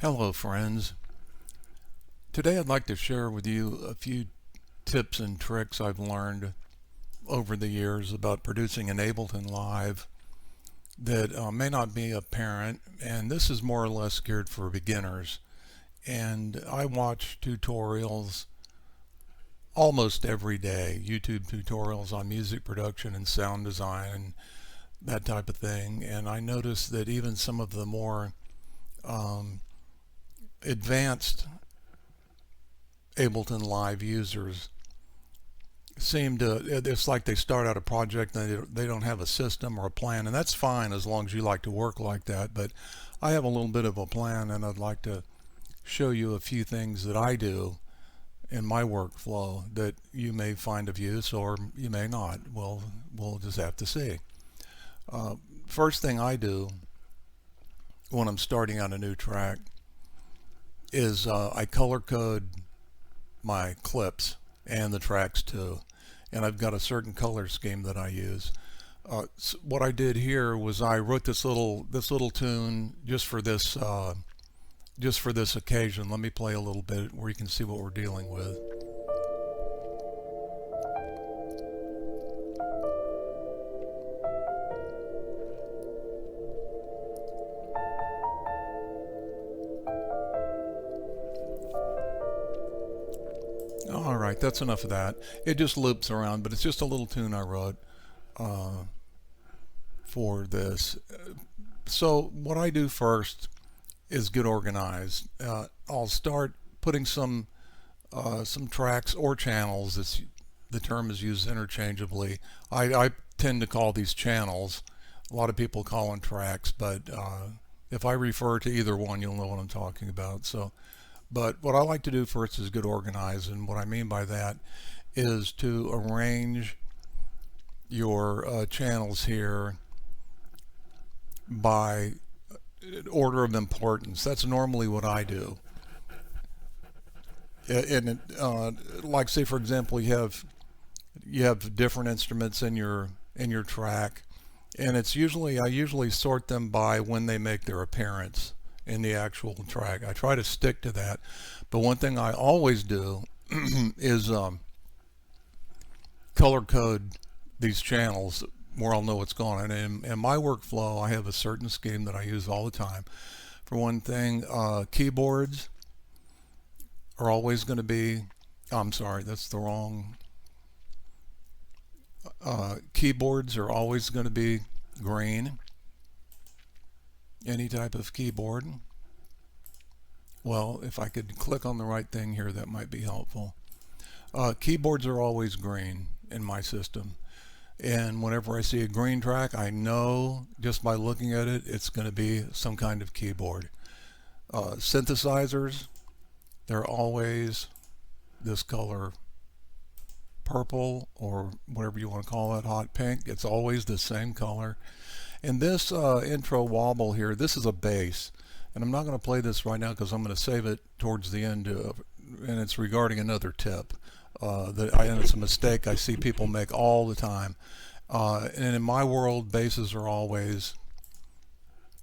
Hello friends. Today I'd like to share with you a few tips and tricks I've learned over the years about producing an Ableton Live that may not be apparent, and this is more or less geared for beginners. And I watch tutorials almost every day, YouTube tutorials on music production and sound design and that type of thing, and I notice that even some of the more advanced Ableton Live users seem to, it's like they start out a project and they don't have a system or a plan, and that's fine as long as you like to work like that. But I have a little bit of a plan, and I'd like to show you a few things that I do in my workflow that you may find of use or you may not. We'll just have to see. First thing I do when I'm starting on a new track is I color code my clips and the tracks too, and I've got a certain color scheme that I use. So what I did here was I wrote this little tune just for this occasion. Let me play a little bit where you can see what we're dealing with. All right, that's enough of that. It just loops around, but it's just a little tune I wrote for this. So what I do first is get organized. I'll start putting some tracks or channels. The term is used interchangeably. I tend to call these channels. A lot of people call them tracks, but if I refer to either one, you'll know what I'm talking about. But what I like to do first is get organized, and what I mean by that is to arrange your channels here by order of importance. That's normally what I do. And like, say for example, you have different instruments in your track, and I usually sort them by when they make their appearance in the actual track. I try to stick to that, but one thing I always do is color code these channels where I'll know what's going on. And in my workflow, I have a certain scheme that I use all the time. For one thing, keyboards are always going to be, I'm sorry, that's the wrong, keyboards are always going to be green. Any type of keyboard. Well, if I could click on the right thing here, that might be helpful. Keyboards are always green in my system, and whenever I see a green track, I know just by looking at it, it's going to be some kind of keyboard. Synthesizers, they're always this color purple, or whatever you want to call it, hot pink. It's always the same color. And this intro wobble here, this is a bass, and I'm not going to play this right now because I'm going to save it towards the end, and it's regarding another tip and it's a mistake I see people make all the time. And in my world, basses are always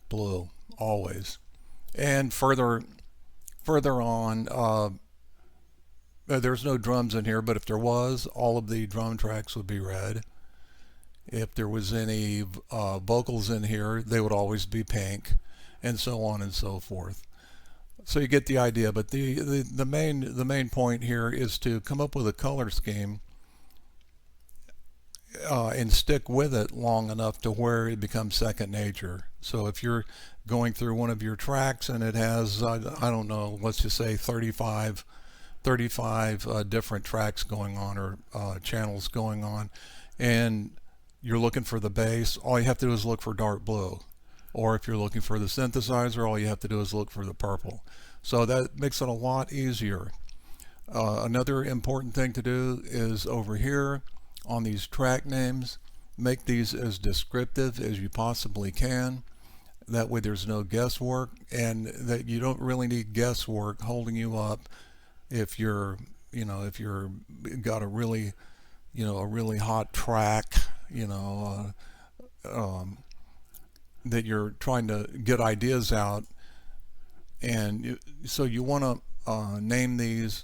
blue, always. And further on, there's no drums in here, but if there was, all of the drum tracks would be red. If there was any vocals in here, they would always be pink, and so on and so forth. So you get the idea. But the main point here is to come up with a color scheme and stick with it long enough to where it becomes second nature. So if you're going through one of your tracks and it has, I don't know, let's just say 35 different tracks going on, or channels going on, and you're looking for the bass, all you have to do is look for dark blue. Or if you're looking for the synthesizer, all you have to do is look for the purple. So that makes it a lot easier. Another important thing to do is over here on these track names, make these as descriptive as you possibly can. That way there's no guesswork, and that you don't really need guesswork holding you up if you're got a really hot track, that you're trying to get ideas out, And so you want to name these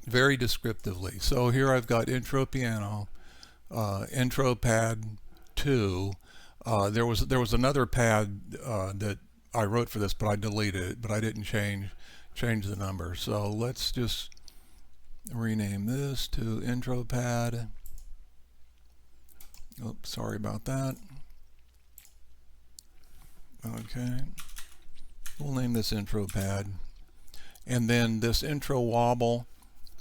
very descriptively. So here I've got intro piano, intro pad 2. There was another pad that I wrote for this, but I deleted it, but I didn't change the number. So let's just rename this to intro pad. Oops, sorry about that. Okay, we'll name this intro pad. And then this intro wobble,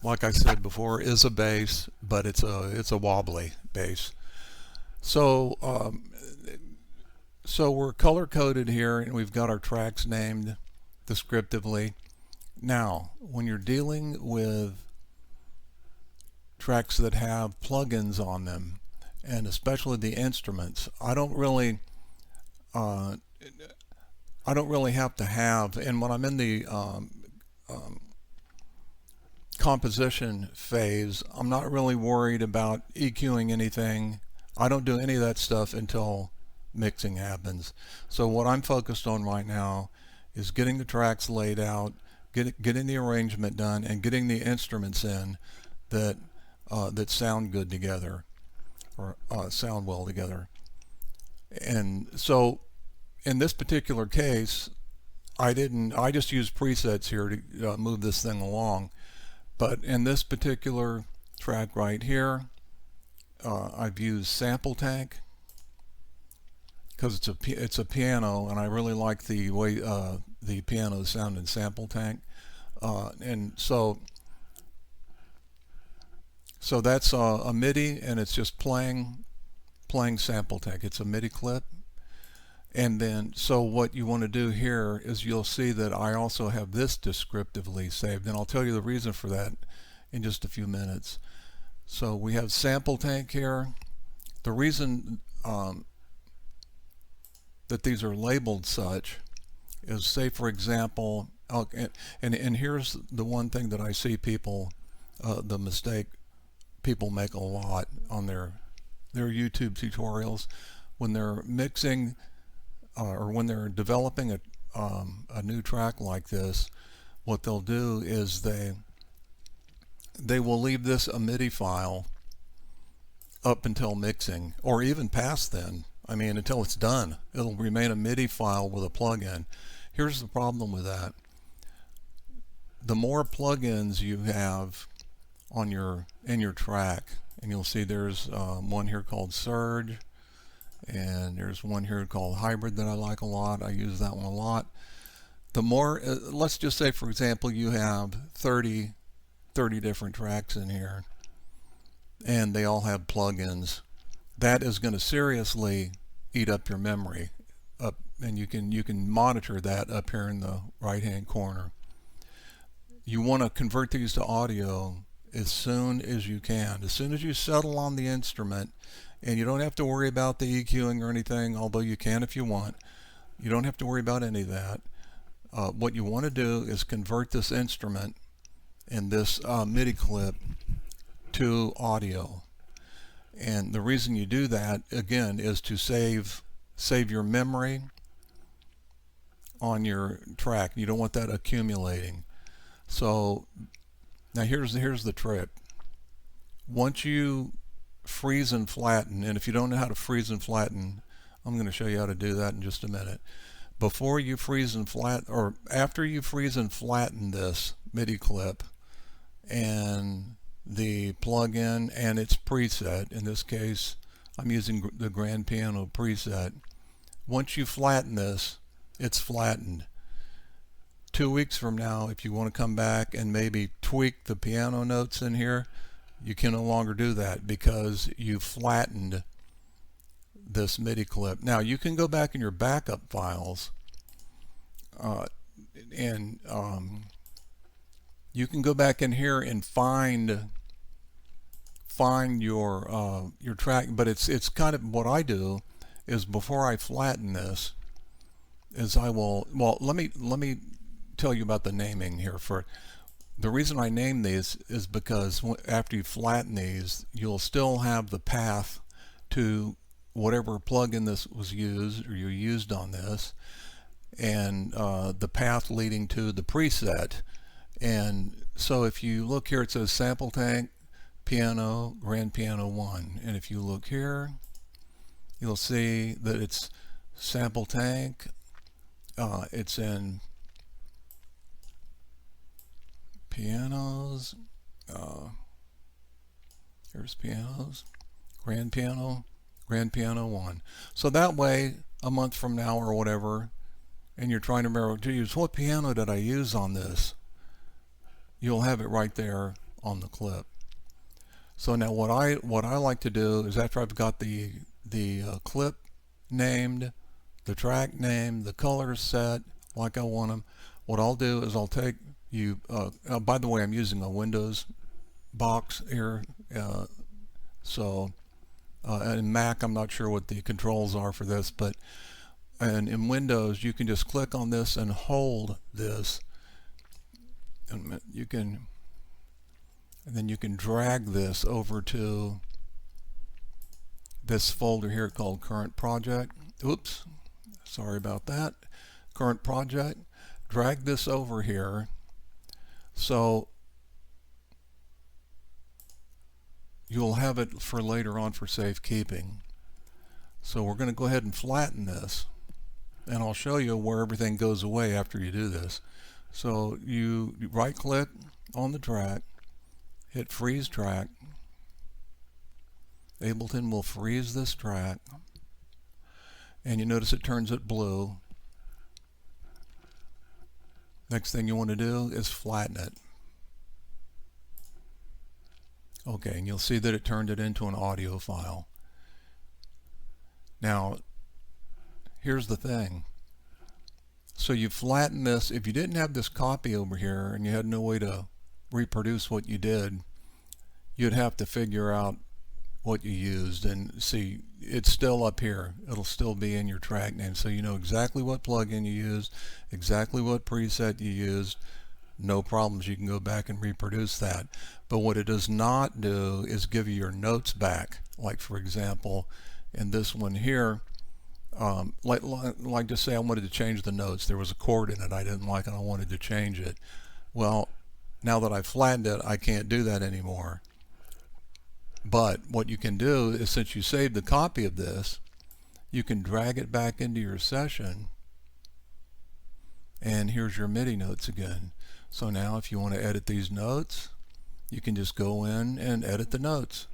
like I said before, is a bass, but it's a wobbly bass. So so we're color coded here, and we've got our tracks named descriptively. Now, when you're dealing with tracks that have plugins on them, and especially the instruments, I don't really have to have, and when I'm in the composition phase, I'm not really worried about EQing anything. I don't do any of that stuff until mixing happens. So what I'm focused on right now is getting the tracks laid out, getting the arrangement done, and getting the instruments in that that sound good together, or sound well together. And so in this particular case, I just used presets here to move this thing along. But in this particular track right here, I've used Sample Tank because it's a piano, and I really like the way the piano sound in Sample Tank. And so that's a MIDI, and it's just playing Sample Tank. It's a MIDI clip. And then, so what you want to do here is you'll see that I also have this descriptively saved, and I'll tell you the reason for that in just a few minutes. So we have Sample Tank here. The reason that these are labeled such is, say for example, and here's the one thing that I see people, the mistake people make a lot on their YouTube tutorials when they're mixing or when they're developing a new track like this. What they'll do is they will leave this a MIDI file up until mixing, or even past then. I mean, until it's done, it'll remain a MIDI file with a plugin. Here's the problem with that. The more plugins you have on in your track, and you'll see there's one here called Surge, and there's one here called Hybrid that I like a lot. I use that one a lot. The more, let's just say for example you have 30 different tracks in here, and they all have plugins. That is going to seriously eat up your memory, and you can monitor that up here in the right hand corner. You want to convert these to audio as soon as you can. As soon as you settle on the instrument, and you don't have to worry about the EQing or anything, although you can if you want. You don't have to worry about any of that. What you want to do is convert this instrument in this MIDI clip to audio. And the reason you do that, again, is to save your memory on your track. You don't want that accumulating. So now here's the trick. Once you freeze and flatten, and if you don't know how to freeze and flatten, I'm going to show you how to do that in just a minute. Before you freeze and flatten, or after you freeze and flatten this MIDI clip and the plugin and its preset, in this case I'm using the grand piano preset. Once you flatten this, it's flattened. 2 weeks from now, if you want to come back and maybe tweak the piano notes in here, you can no longer do that because you flattened this MIDI clip. Now you can go back in your backup files and you can go back in here and find your track, but it's kind of what I do is before I flatten this is I will, well, let me tell you about the naming here. For the reason I name these is because after you flatten these, you'll still have the path to whatever plugin this was used or you used on this, and the path leading to the preset. And so if you look here, it says sample tank, piano, grand piano 1. And if you look here, you'll see that it's sample tank. It's in pianos. Here's pianos, grand piano 1. So that way, a month from now or whatever, and you're trying to remember, geez, what piano did I use on this? You'll have it right there on the clip. So now what I like to do is, after I've got the clip named, the track named, the colors set like I want them, what I'll do is I'll take you, by the way, I'm using a Windows box here, so in Mac I'm not sure what the controls are for this, but and in Windows you can just click on this and hold this, and you can, and then you can drag this over to this folder here called current project. Oops, sorry about that. Current project. Drag this over here. So you'll have it for later on for safekeeping. So we're going to go ahead and flatten this, and I'll show you where everything goes away after you do this. So you right click on the track, hit freeze track. Ableton will freeze this track, and you notice it turns it blue. Next thing you want to do is flatten it. Okay, and you'll see that it turned it into an audio file. Now, here's the thing. So you flatten this. If you didn't have this copy over here and you had no way to reproduce what you did, you'd have to figure out what you used, and see, it's still up here. It'll still be in your track name, so you know exactly what plugin you used, exactly what preset you used. No problems, you can go back and reproduce that. But what it does not do is give you your notes back. Like, for example, in this one here, like to say I wanted to change the notes. There was a chord in it I didn't like and I wanted to change it. Well, now that I've flattened it, I can't do that anymore. But what you can do is, since you saved the copy of this, you can drag it back into your session, and here's your MIDI notes again. So now if you want to edit these notes, you can just go in and edit the notes.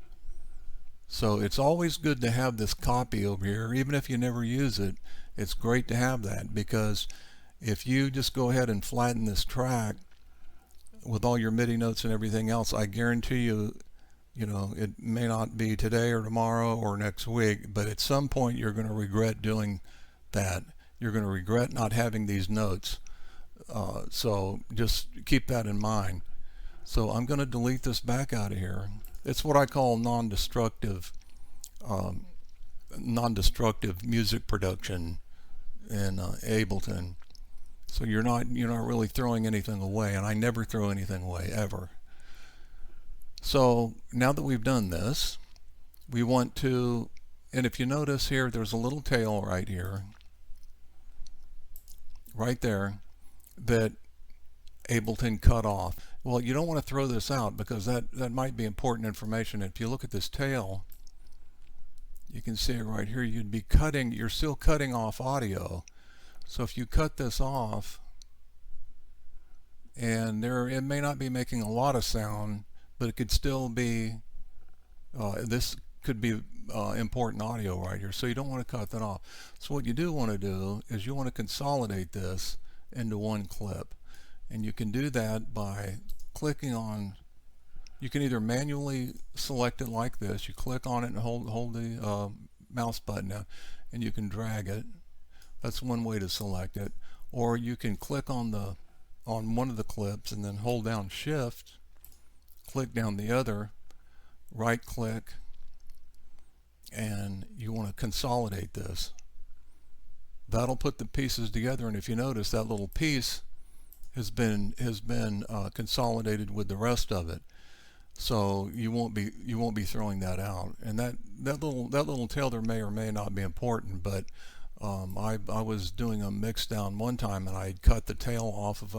So it's always good to have this copy over here. Even if you never use it, it's great to have that, because if you just go ahead and flatten this track with all your MIDI notes and everything else, I guarantee you, you know, it may not be today or tomorrow or next week, but at some point you're going to regret doing that. You're going to regret not having these notes. So just keep that in mind. So I'm going to delete this back out of here. It's what I call non-destructive music production in Ableton. So you're not really throwing anything away, and I never throw anything away ever. So now that we've done this, we want to, and if you notice here, there's a little tail right here, right there, that Ableton cut off. Well, you don't want to throw this out, because that might be important information. If you look at this tail, you can see it right here. You'd be cutting, you're still cutting off audio. So if you cut this off, and it may not be making a lot of sound, but it could still be, this could be important audio right here, so you don't want to cut that off. So what you do want to do is you want to consolidate this into one clip, and you can do that by clicking on, you can either manually select it like this, you click on it and hold the mouse button down, and you can drag it. That's one way to select it. Or you can click on one of the clips and then hold down Shift, click down the other, right click, and you want to consolidate this. That'll put the pieces together, and if you notice, that little piece has been consolidated with the rest of it. So you won't be throwing that out. And that little tail there may or may not be important, but I was doing a mix down one time and I had cut the tail off of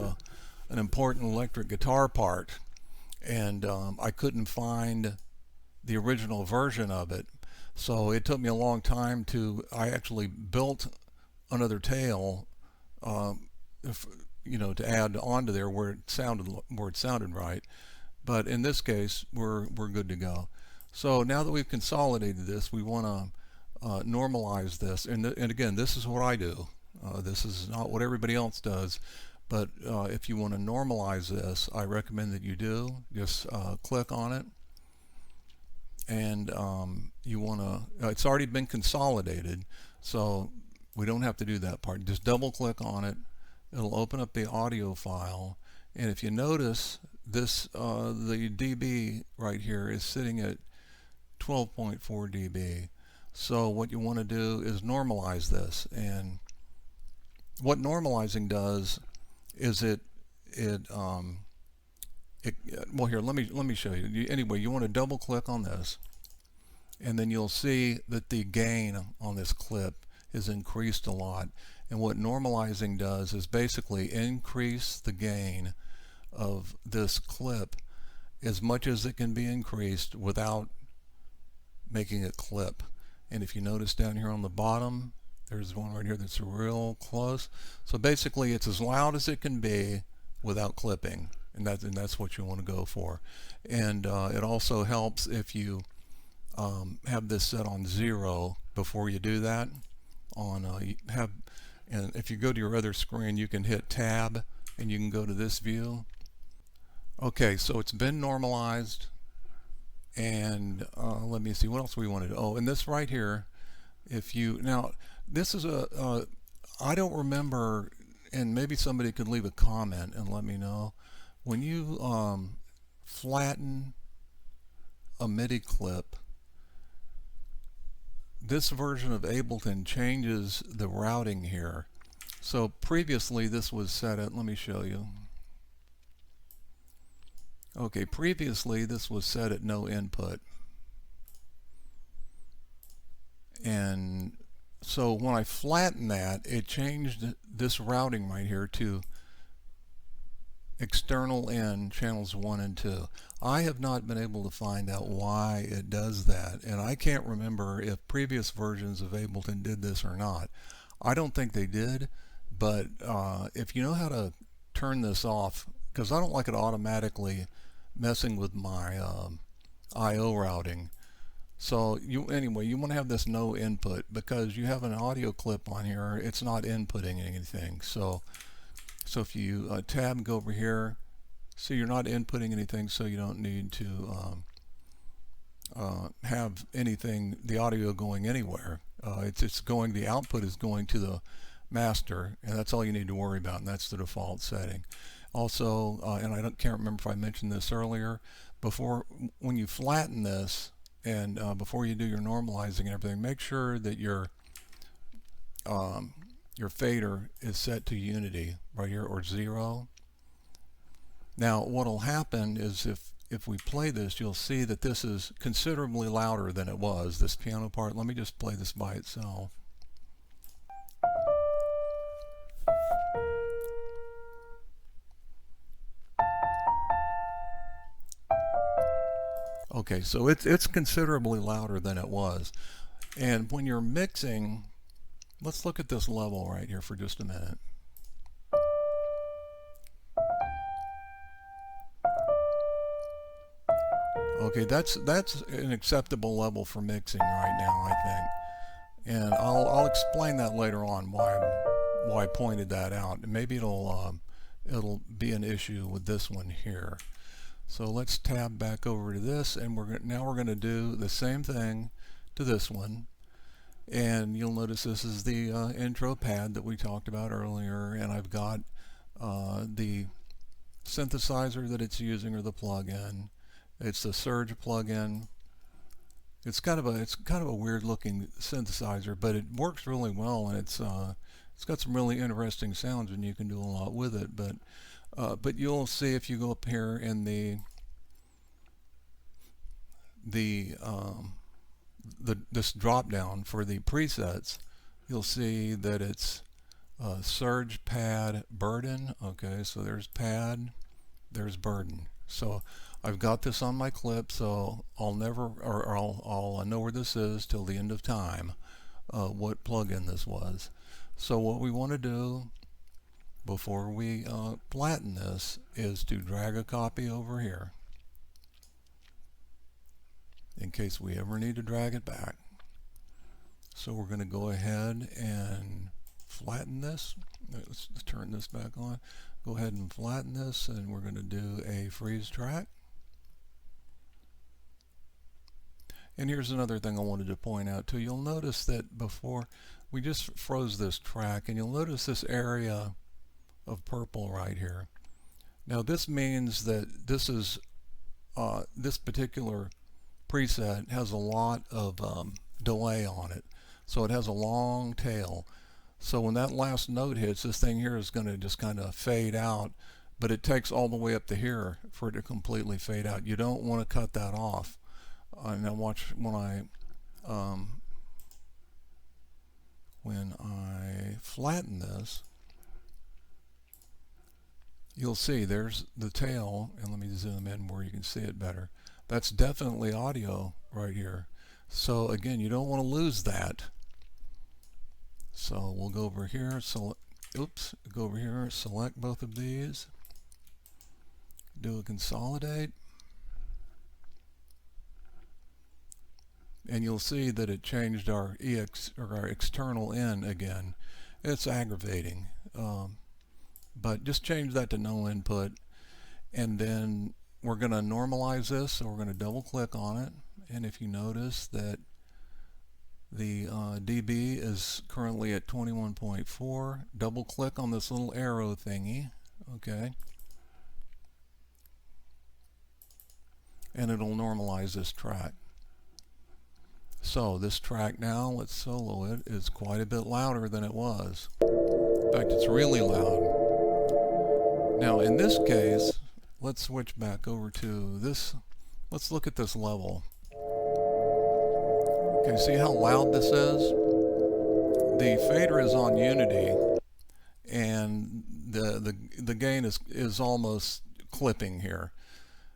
an important electric guitar part, and I couldn't find the original version of it. So it took me a long time I actually built another tail, if, to add onto there where it sounded right. But in this case, we're good to go. So now that we've consolidated this, we want to normalize this. And again, this is what I do. This is not what everybody else does. But if you want to normalize this, I recommend that you do. Just click on it. And you want to, it's already been consolidated, so we don't have to do that part. Just double click on it. It'll open up the audio file. And if you notice, the dB right here is sitting at 12.4 dB. So what you want to do is normalize this. And what normalizing does is well, here, let me show you. Anyway, you want to double click on this, and then you'll see that the gain on this clip is increased a lot. And what normalizing does is basically increase the gain of this clip as much as it can be increased without making it clip. And if you notice down here on the bottom, there's one right here that's real close. So basically it's as loud as it can be without clipping, and that's what you want to go for. And it also helps if you have this set on 0 before you do that. And if you go to your other screen, you can hit Tab and you can go to this view. Okay, so it's been normalized, and let me see what else we wanted. Oh, and this right here, now this is I don't remember, and maybe somebody could leave a comment and let me know, when you flatten a MIDI clip, this version of Ableton changes the routing here. So previously this was set at, let me show you. Okay, previously this was set at no input. And so when I flatten that, it changed this routing right here to external in channels 1 and 2. I have not been able to find out why it does that, and I can't remember if previous versions of Ableton did this or not. I don't think they did, but if you know how to turn this off, because I don't like it automatically messing with my I/O routing. So anyway, you want to have this no input, because you have an audio clip on here, it's not inputting anything. So if you tab, go over here, see you're not inputting anything, so you don't need to have anything, the audio going anywhere. It's going, the output is going to the master, and that's all you need to worry about, and that's the default setting. Also, and I can't remember if I mentioned this earlier, when you flatten this, and before you do your normalizing and everything, make sure that your fader is set to unity right here, or 0. Now what'll happen is if we play this, you'll see that this is considerably louder than it was, this piano part. Let me just play this by itself. Okay, so it's considerably louder than it was. And when you're mixing, let's look at this level right here for just a minute. Okay, that's an acceptable level for mixing right now, I think. And I'll explain that later on why I pointed that out. Maybe it'll be an issue with this one here. So let's tab back over to this, and now we're going to do the same thing to this one. And you'll notice this is the intro pad that we talked about earlier, and I've got the synthesizer that it's using, or the plugin. It's the Surge plugin. It's kind of a weird looking synthesizer, but it works really well, and it's got some really interesting sounds, and you can do a lot with it. But you'll see if you go up here in this drop down for the presets, you'll see that it's surge, pad, burden. Okay, so there's pad, there's burden. So I've got this on my clip, so I'll never, or I'll know where this is till the end of time, what plugin this was. So what we want to do before we flatten this is to drag a copy over here in case we ever need to drag it back. So we're going to go ahead and flatten this. Let's turn this back on. Go ahead and flatten this, and we're going to do a freeze track. And here's another thing I wanted to point out too. You'll notice that before we just froze this track, and you'll notice this area of purple right here. Now this means that this is this particular preset has a lot of delay on it, so it has a long tail. So when that last note hits, this thing here is going to just kind of fade out, but it takes all the way up to here for it to completely fade out. You don't want to cut that off. Now watch when I flatten this, you'll see there's the tail, and let me zoom in where you can see it better. That's definitely audio right here. So again, you don't want to lose that. So we'll go over here, go over here, select both of these, do a consolidate, and you'll see that it changed our our external in again. It's aggravating, but just change that to no input, and then we're going to normalize this. So we're going to double click on it, and if you notice that the dB is currently at 21.4, double click on this little arrow thingy, okay, and it'll normalize this track. So this track now, let's solo it, is quite a bit louder than it was. In fact, it's really loud. Now in this case, let's switch back over to this. Let's look at this level. Okay, see how loud this is? The fader is on unity, and the gain is almost clipping here.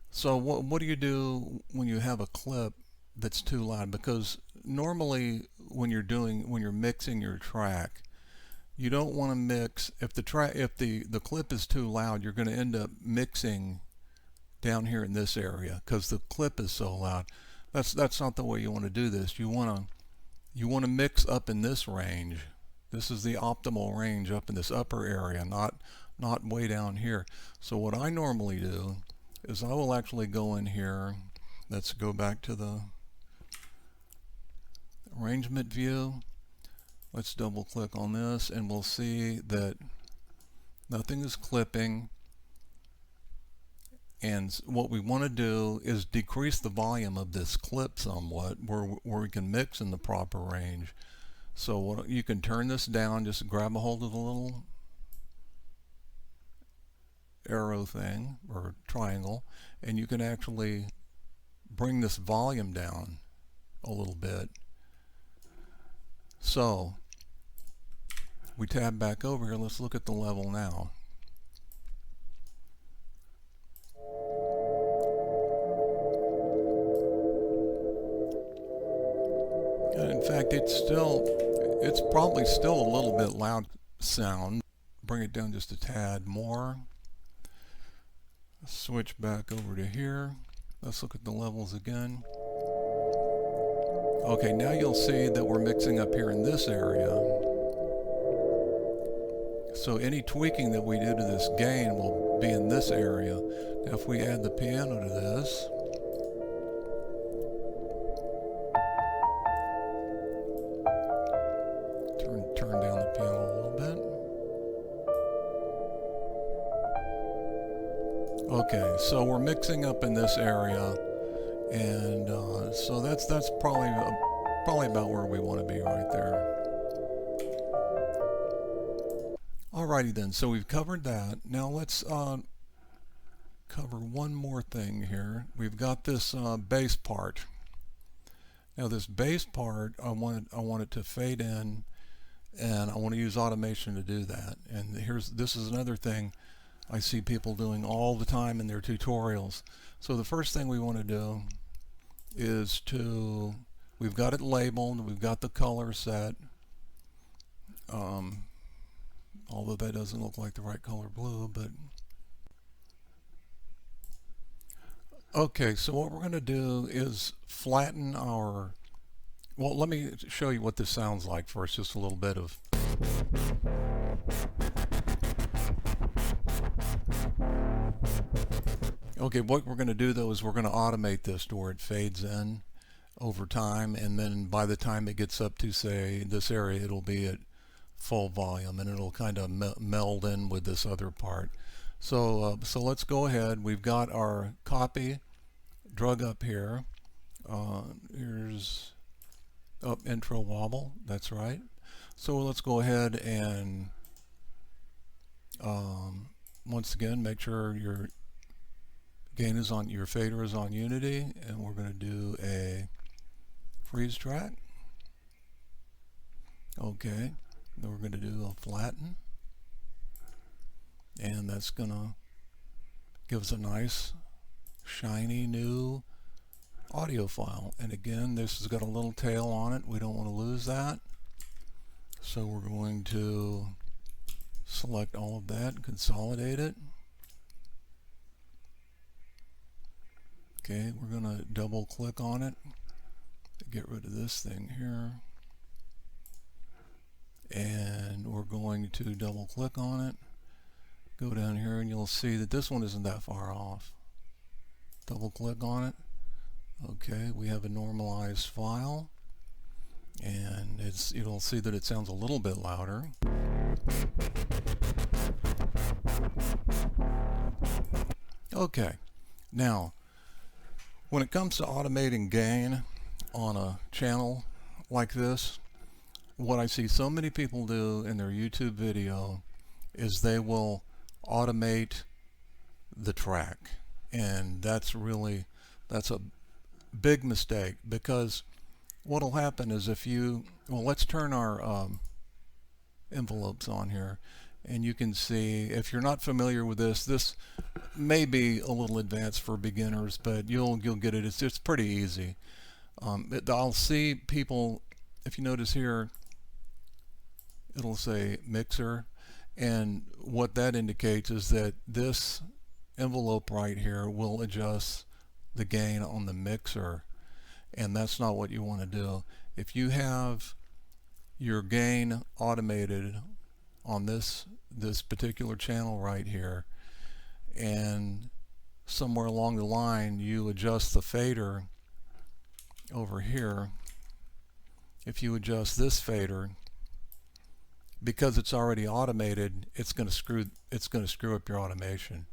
So what do you do when you have a clip that's too loud? Because normally when you're mixing your track, you don't want to mix if the clip is too loud. You're going to end up mixing down here in this area because the clip is so loud. That's not the way you want to do this. You want to mix up in this range. This is the optimal range, up in this upper area, not way down here. So what I normally do is I will actually go in here. Let's go back to the arrangement view. Let's double click on this, and we'll see that nothing is clipping. And what we want to do is decrease the volume of this clip somewhat, where we can mix in the proper range. So you can turn this down, just grab a hold of the little arrow thing or triangle, and you can actually bring this volume down a little bit. So we tab back over here. Let's look at the level now. In fact, it's probably still a little bit loud sound. Bring it down just a tad more. Switch back over to here. Let's look at the levels again. Okay, now you'll see that we're mixing up here in this area. So any tweaking that we do to this gain will be in this area. Now if we add the piano to this, turn down the piano a little bit. Okay, so we're mixing up in this area, and so that's probably about where we want to be right there. Alrighty then, so we've covered that. Now let's cover one more thing here. We've got this bass part. Now this bass part, I want it to fade in and I want to use automation to do that. And this is another thing I see people doing all the time in their tutorials. So the first thing we want to do is we've got it labeled, we've got the color set, although that doesn't look like the right color blue, but okay, so what we're going to do is flatten our, well, let me show you what this sounds like first, just a little bit of. Okay, what we're going to do though is we're going to automate this to where it fades in over time, and then by the time it gets up to, say, this area, it'll be at full volume, and it'll kind of meld in with this other part. So let's go ahead. We've got our copy drug up here. Here's intro wobble. That's right. So let's go ahead and once again make sure your gain is on, your fader is on Unity, and we're going to do a freeze track. Okay, then we're going to do a flatten, and that's going to give us a nice shiny new audio file. And again, this has got a little tail on it. We don't want to lose that, so we're going to select all of that, consolidate it. Okay, we're going to double click on it to get rid of this thing here, and we're going to double click on it, go down here, and you'll see that this one isn't that far off. Double click on it. Okay, we have a normalized file, and you'll see that it sounds a little bit louder. Okay, now when it comes to automating gain on a channel like this, what I see so many people do in their YouTube video is they will automate the track, and that's a big mistake, because what'll happen is let's turn our envelopes on here, and you can see, if you're not familiar with this may be a little advanced for beginners, but you'll get it. It's pretty easy. I'll see people, if you notice here, it'll say mixer, and what that indicates is that this envelope right here will adjust the gain on the mixer, and that's not what you want to do. If you have your gain automated on this particular channel right here, and somewhere along the line you adjust the fader over here, if you adjust this fader, because it's already automated, it's going to screw up your automation.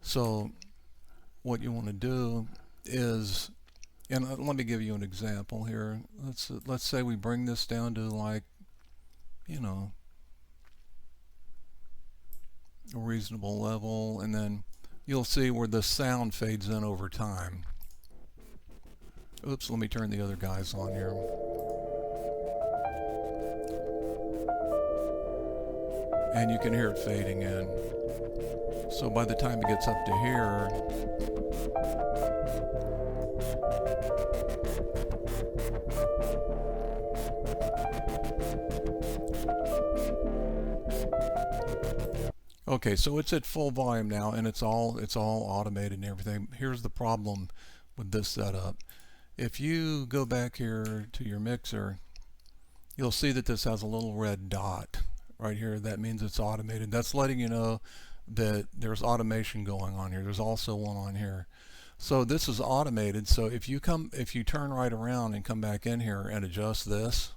So what you want to do is, and let me give you an example here. Let's say we bring this down to, like, you know, a reasonable level, and then you'll see where the sound fades in over time. Oops, let me turn the other guys on here. And you can hear it fading in. So by the time it gets up to here, okay, so it's at full volume now, and it's all automated and everything. Here's the problem with this setup. If you go back here to your mixer, you'll see that this has a little red dot right here. That means it's automated. That's letting you know that there's automation going on here. There's also one on here. So this is automated. So if you turn right around and come back in here and adjust this,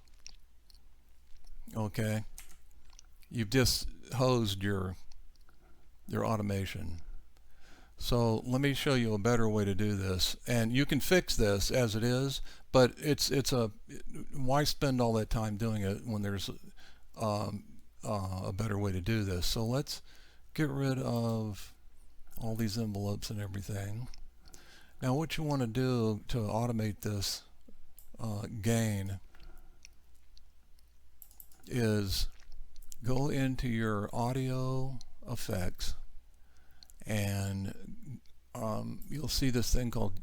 okay, you've just hosed your automation. So let me show you a better way to do this, and you can fix this as it is, but why spend all that time doing it when there's a better way to do this. So let's get rid of all these envelopes and everything. Now what you want to do to automate this gain is go into your audio effects, and you'll see this thing called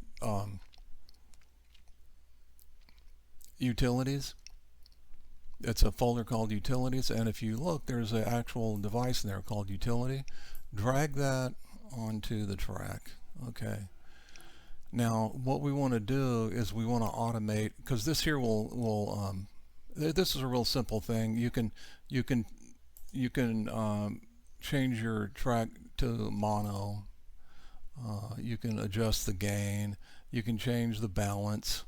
utilities. It's a folder called utilities, and if you look, there's an actual device in there called utility. Drag that onto the track. Okay. Now what we want to do is we want to automate, because this here will this is a real simple thing. You can change your track to mono. You can adjust the gain. You can change the balance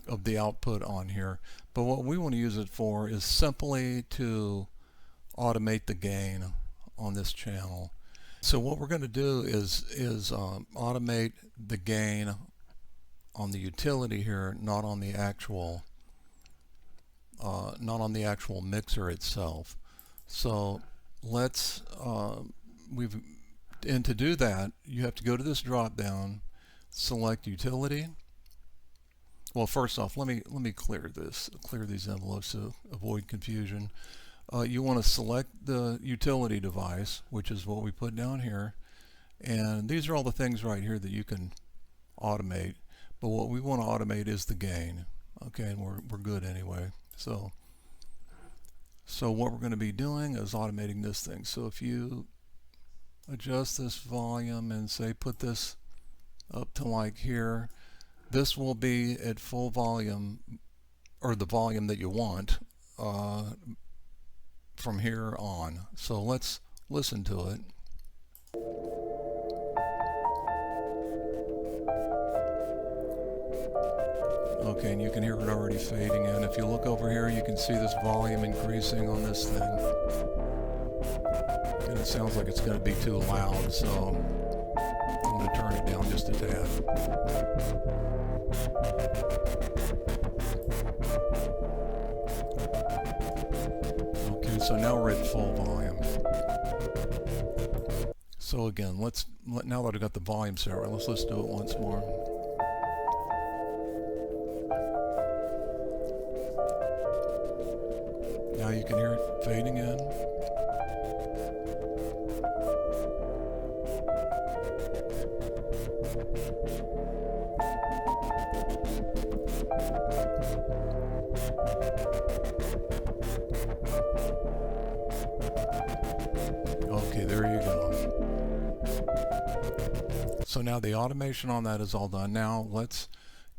of the output on here. But what we want to use it for is simply to automate the gain on this channel. So what we're going to do is automate the gain on the utility here, not on the actual mixer itself. So let's and to do that, you have to go to this drop down, select utility. Well, first off, let me clear these envelopes to avoid confusion. You want to select the utility device, which is what we put down here, and these are all the things right here that you can automate. But what we want to automate is the gain. Okay, and we're good anyway. So what we're going to be doing is automating this thing. So if you adjust this volume and say put this up to like here, this will be at full volume, or the volume that you want from here on. So let's listen to it. Okay, and you can hear it already fading in. If you look over here, you can see this volume increasing on this thing. And it sounds like it's going to be too loud, so I'm going to turn it down just a tad. Okay, so now we're at full volume. So again, now that I've got the volume set right, let's do it once more. Now you can hear it fading in. Okay, there you go. So now the automation on that is all done. Now let's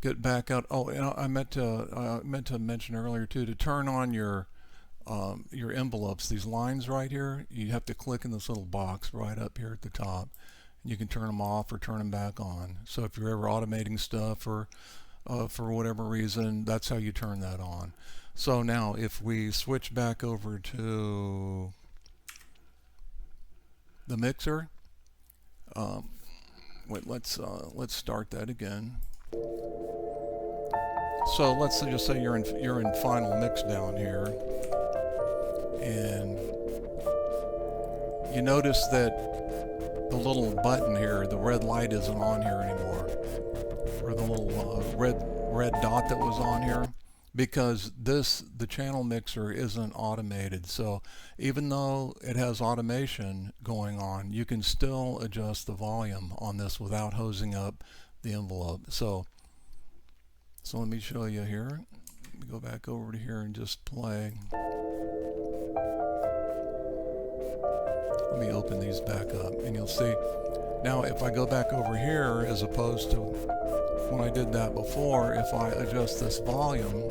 get back out. Oh, and I meant to mention earlier too, to turn on your envelopes, these lines right here, you have to click in this little box right up here at the top. You can turn them off or turn them back on. So if you're ever automating stuff or for whatever reason, that's how you turn that on. So now if we switch back over to the mixer, wait, let's start that again. So let's just say you're in final mix down here, and you notice that the little button here, the red light, isn't on here anymore, or the little red dot that was on here, because the channel mixer isn't automated. So even though it has automation going on, you can still adjust the volume on this without hosing up the envelope. So let me show you here. Let me go back over to here and just play. Let me open these back up, and you'll see now if I go back over here, as opposed to when I did that before, if I adjust this volume,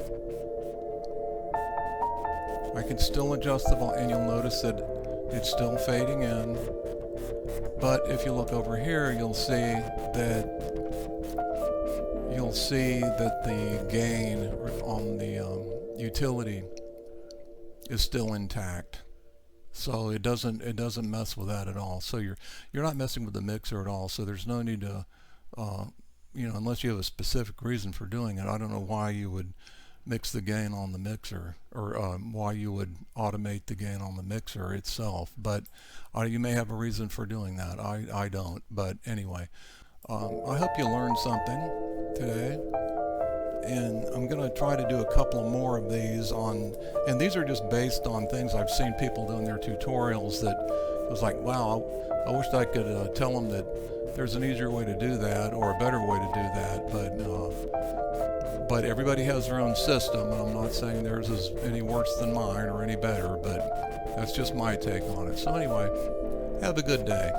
I can still adjust the volume, and you'll notice that it's still fading in. But if you look over here, you'll see that the gain on the utility is still intact. So it doesn't mess with that at all. So you're not messing with the mixer at all. So there's no need to, unless you have a specific reason for doing it. I don't know why you would mix the gain on the mixer, or why you would automate the gain on the mixer itself. But you may have a reason for doing that. I don't. But anyway, I hope you learned something today. and I'm going to try to do a couple of more of these on, and these are just based on things I've seen people do in their tutorials that was like, wow, I wish I could tell them that there's an easier way to do that or a better way to do that, but everybody has their own system, and I'm not saying theirs is any worse than mine or any better, but that's just my take on it. So anyway, have a good day.